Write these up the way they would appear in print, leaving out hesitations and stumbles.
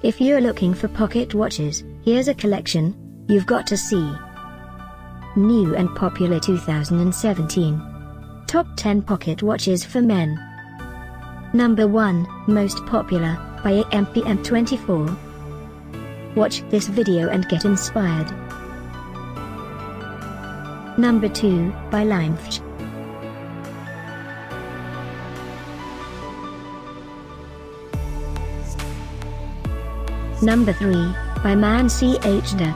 If you're looking for pocket watches, here's a collection you've got to see. New and popular 2017. Top 10 pocket watches for men. Number 1, most popular, by MPM24. Watch this video and get inspired. Number 2, by Lymfhch. Number 3, by ManChDa.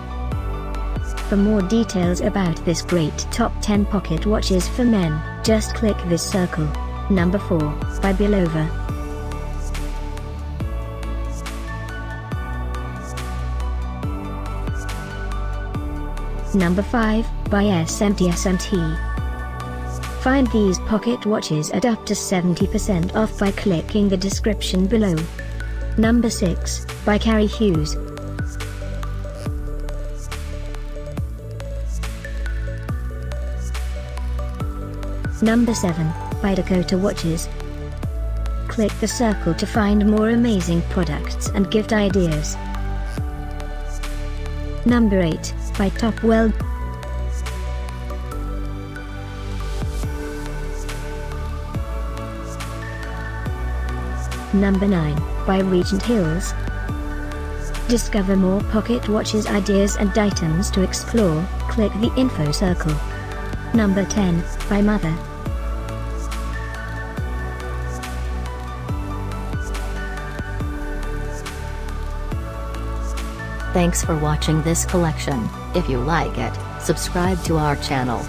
For more details about this great top 10 pocket watches for men, just click this circle. Number 4, by Bulova. Number 5, by Smtsmt. Find these pocket watches at up to 70% off by clicking the description below. Number 6, by Carrie Hughes. Number 7, by Dakota Watches. Click the circle to find more amazing products and gift ideas. Number 8, by Topwell. Number 9, by Regent Hills. Discover more pocket watches ideas and items to explore, click the info circle. Number 10, by Mother. Thanks for watching this collection. If you like it, subscribe to our channel.